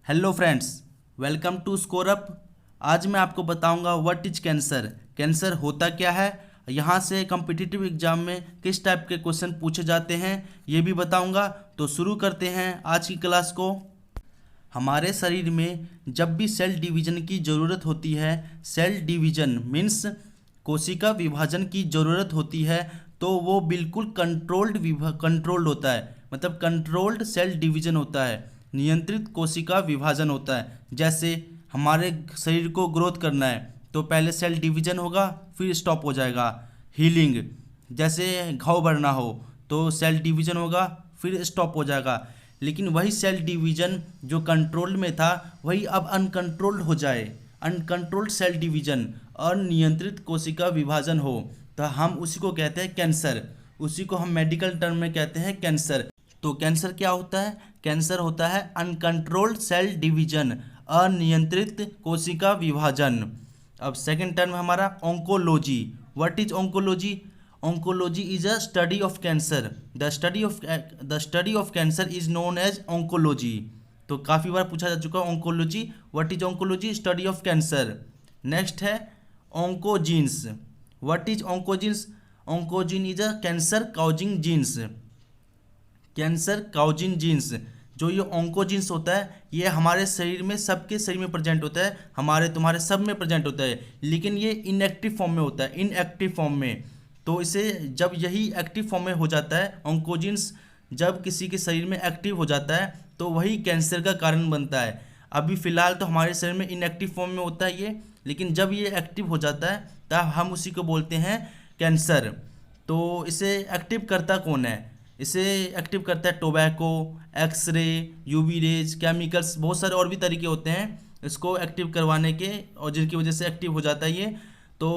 Hello friends, welcome to score up. आज मैं आपको बताऊंगा व्हाट इज कैंसर। कैंसर होता क्या है, यहाँ से कॉम्पिटिटिव एग्जाम में किस टाइप के क्वेश्चन पूछे जाते हैं ये भी बताऊंगा। तो शुरू करते हैं आज की क्लास को। हमारे शरीर में जब भी सेल डिवीजन की ज़रूरत होती है, सेल डिवीजन मीन्स कोशिका विभाजन की ज़रूरत होती है, तो वो बिल्कुल कंट्रोल्ड होता है। मतलब कंट्रोल्ड सेल डिवीजन होता है, नियंत्रित कोशिका विभाजन होता है। जैसे हमारे शरीर को ग्रोथ करना है तो पहले सेल डिवीजन होगा, फिर स्टॉप हो जाएगा। हीलिंग, जैसे घाव भरना हो तो सेल डिवीजन होगा, फिर स्टॉप हो जाएगा। लेकिन वही सेल डिवीजन जो कंट्रोल में था वही अब अनकंट्रोल्ड हो जाए, अनकंट्रोल्ड सेल डिवीजन, अनियंत्रित कोशिका विभाजन हो, तो हम उसी को कहते हैं कैंसर। उसी को हम मेडिकल टर्म में कहते हैं कैंसर। तो कैंसर क्या होता है? कैंसर होता है अनकंट्रोल्ड सेल डिवीजन, अनियंत्रित कोशिका विभाजन। अब सेकंड टर्म हमारा oncology. What is oncology? Oncology is a study of cancer. The study of cancer is known as oncology. तो काफ़ी बार पूछा जा चुका है oncology. What is oncology? Study of cancer. Next है oncogenes. What is oncogenes? Oncogene is a cancer causing genes. Cancer causing genes, जो ये oncogenes होता है, ये हमारे शरीर में, सबके शरीर में प्रेजेंट होता है, हमारे तुम्हारे सब में प्रेजेंट होता है। लेकिन ये इनएक्टिव फॉर्म में होता है, इनएक्टिव फॉर्म में। तो इसे जब यही एक्टिव फॉर्म में हो जाता है, ऑन्कोजीन्स जब किसी के शरीर में एक्टिव हो जाता है तो वही कैंसर का कारण बनता है। अभी फ़िलहाल तो हमारे शरीर में इनएक्टिव फॉर्म में होता है ये, लेकिन जब ये एक्टिव हो जाता है तब हम उसी को बोलते हैं कैंसर। तो इसे एक्टिव करता कौन है? इसे एक्टिव करता है tobacco, x ray, UV rays, chemicals, बहुत सारे और भी तरीके होते हैं इसको एक्टिव करवाने के, और जिनकी वजह से एक्टिव हो जाता है ये। तो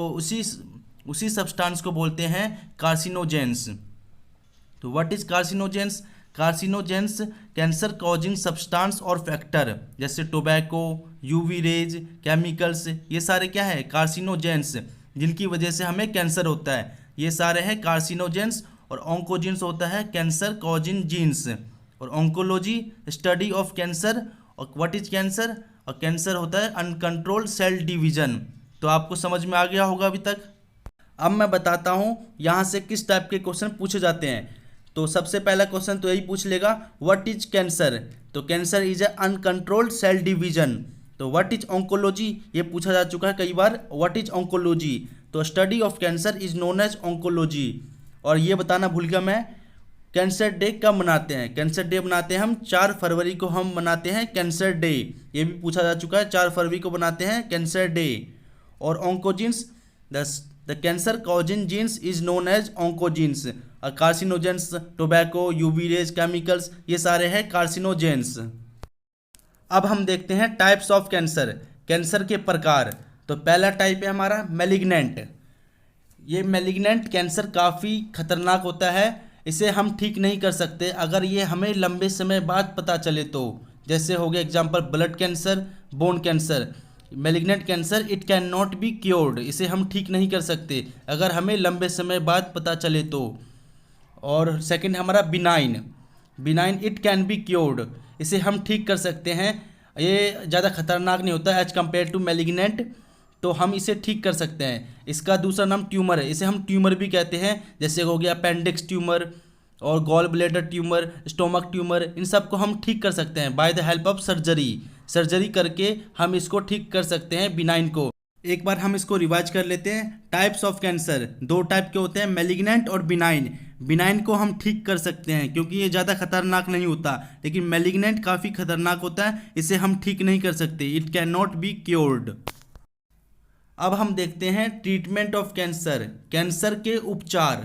उसी सब्सटेंस को बोलते हैं कार्सिनोजेंस। तो what is carcinogens? Carcinogens cancer causing substance और फैक्टर, जैसे टोबैको, यूवी रेज, केमिकल्स, ये सारे क्या है? कार्सिनोजेंस, जिनकी वजह से हमें कैंसर होता है। ये सारे हैं कार्सिनोजेंस। और ऑन्कोजीन्स होता है कैंसर कॉजिंग जीन्स। और ऑन्कोलॉजी स्टडी ऑफ कैंसर। और व्हाट इज कैंसर? और कैंसर होता है अनकंट्रोल्ड सेल डिवीजन। तो आपको समझ में आ गया होगा अभी तक। अब मैं बताता हूँ यहाँ से किस टाइप के क्वेश्चन पूछे जाते हैं। तो सबसे पहला क्वेश्चन तो यही पूछ लेगा, व्हाट इज कैंसर? तो cancer is a uncontrolled cell division. तो व्हाट इज ऑन्कोलॉजी? ये पूछा जा चुका है कई बार, व्हाट इज ऑन्कोलॉजी? तो study of cancer is known as oncology. और ये बताना भूल गया मैं, कैंसर डे कब मनाते हैं? कैंसर डे मनाते हैं हम 4 फरवरी को, हम मनाते हैं कैंसर डे। ये भी पूछा जा चुका है, 4 फरवरी को बनाते हैं कैंसर डे। और oncogenes, the cancer causing genes is known as oncogenes. और carcinogens, tobacco, UV rays, chemicals, ये सारे हैं कार्सिनोजेंस। अब हम देखते हैं टाइप्स ऑफ कैंसर, कैंसर के प्रकार। तो पहला टाइप है हमारा मैलिग्नेंट। ये मैलिग्नेंट कैंसर काफ़ी खतरनाक होता है, इसे हम ठीक नहीं कर सकते अगर ये हमें लंबे समय बाद पता चले तो। जैसे हो गया example blood cancer, bone cancer. Malignant cancer it can not be cured, इसे हम ठीक नहीं कर सकते अगर हमें लंबे समय बाद पता चले तो। और सेकंड हमारा benign. Benign it can be cured, इसे हम ठीक कर सकते हैं, ये ज़्यादा खतरनाक नहीं होता एज कम्पेयर टू मैलिग्नेंट, तो हम इसे ठीक कर सकते हैं। इसका दूसरा नाम ट्यूमर है, इसे हम ट्यूमर भी कहते हैं। जैसे हो गया अपेंडिक्स ट्यूमर और gall bladder tumour, stomach tumour, इन सब को हम ठीक कर सकते हैं by the help of surgery. Surgery करके हम इसको ठीक कर सकते हैं बिनाइन को। एक बार हम इसको रिवाइज कर लेते हैं। टाइप्स ऑफ कैंसर 2 टाइप के होते हैं, मैलिग्नेंट और बिनाइन। बिनाइन को हम ठीक कर सकते हैं क्योंकि ये ज़्यादा खतरनाक नहीं होता, लेकिन मैलिग्नेंट काफ़ी खतरनाक होता है, इसे हम ठीक नहीं कर सकते, it can not be cured. अब हम देखते हैं ट्रीटमेंट ऑफ कैंसर, कैंसर के उपचार।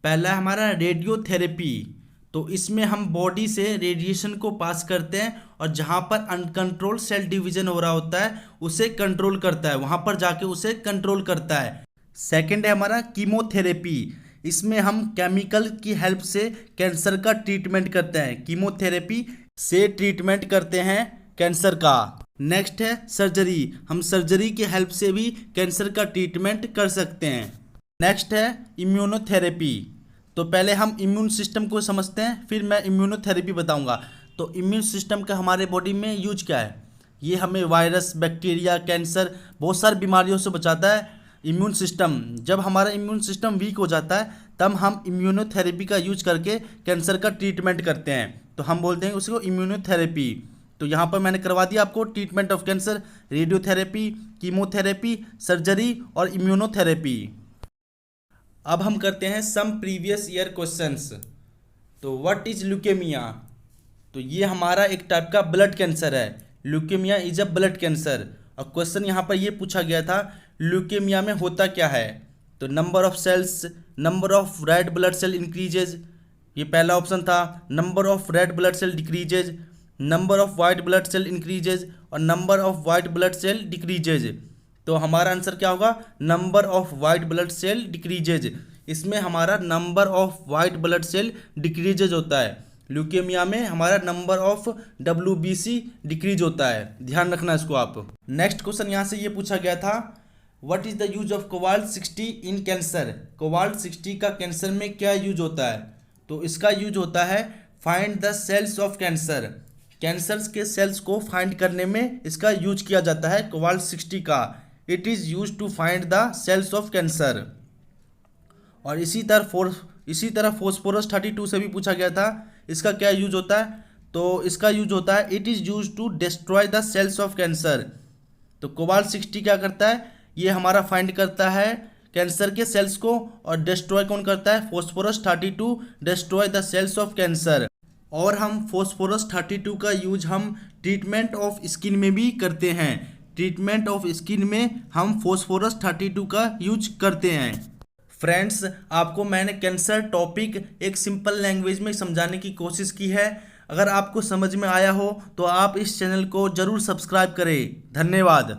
पहला हमारा रेडियोथेरेपी। तो इसमें हम बॉडी से रेडिएशन को पास करते हैं और जहाँ पर अनकंट्रोल सेल डिवीजन हो रहा होता है उसे कंट्रोल करता है, वहाँ पर जाके उसे कंट्रोल करता है। सेकंड है हमारा कीमोथेरेपी। इसमें हम केमिकल की हेल्प से कैंसर का ट्रीटमेंट करते हैं, कीमोथेरेपी से ट्रीटमेंट करते हैं कैंसर का। नेक्स्ट है सर्जरी, हम सर्जरी की हेल्प से भी कैंसर का ट्रीटमेंट कर सकते हैं। नेक्स्ट है इम्यूनोथेरेपी। तो पहले हम इम्यून सिस्टम को समझते हैं, फिर मैं इम्यूनोथेरेपी बताऊंगा। तो इम्यून सिस्टम का हमारे बॉडी में यूज क्या है? ये हमें वायरस, बैक्टीरिया, कैंसर, बहुत सारी बीमारियों से बचाता है। इम्यून सिस्टम, जब हमारा इम्यून सिस्टम वीक हो जाता है तब हम इम्यूनोथेरेपी का यूज करके कैंसर का ट्रीटमेंट करते हैं, तो हम बोलते हैं उसको इम्यूनोथेरेपी। तो यहाँ पर मैंने करवा दिया आपको treatment of cancer, radiotherapy, chemotherapy, surgery और इम्यूनोथेरेपी। अब हम करते हैं सम प्रीवियस ईयर क्वेश्चंस। तो व्हाट इज ल्यूकेमिया? तो ये हमारा एक टाइप का ब्लड कैंसर है। Leukaemia is a blood cancer. और क्वेश्चन यहाँ पर ये पूछा गया था ल्यूकेमिया में होता क्या है? तो number of cells, number of red blood cell increases, ये पहला ऑप्शन था। Number of red blood cell decreases, number of white blood cell increases और number of white blood cell decreases. तो हमारा आंसर क्या होगा? Number of white blood cell decreases. इसमें हमारा number of white blood cell decreases होता है। Leukaemia में हमारा नंबर ऑफ WBC डिक्रीज होता है, ध्यान रखना इसको आप। नेक्स्ट क्वेश्चन यहाँ से ये पूछा गया था what is the use of cobalt 60 in cancer? Cobalt 60 का कैंसर में क्या यूज होता है? तो इसका यूज होता है find the cells of cancer. Cancers के सेल्स को फाइंड करने में इसका यूज किया जाता है कोबाल्ट 60 का। It is use to find the cells of cancer. और इसी तरह फॉस्फोरस 32 से भी पूछा गया था, इसका क्या यूज होता है? तो इसका यूज होता है it is use to destroy the cells of cancer. तो कोबाल्ट 60 क्या करता है? ये हमारा फाइंड करता है कैंसर के सेल्स को, और डिस्ट्रॉय कौन करता है? Phosphorus 32 destroy the cells of cancer. और हम फॉस्फोरस 32 का यूज हम ट्रीटमेंट ऑफ स्किन में भी करते हैं। ट्रीटमेंट ऑफ स्किन में हम फॉस्फोरस 32 का यूज करते हैं। फ्रेंड्स, आपको मैंने कैंसर टॉपिक एक सिंपल लैंग्वेज में समझाने की कोशिश की है। अगर आपको समझ में आया हो तो आप इस चैनल को ज़रूर सब्सक्राइब करें। धन्यवाद।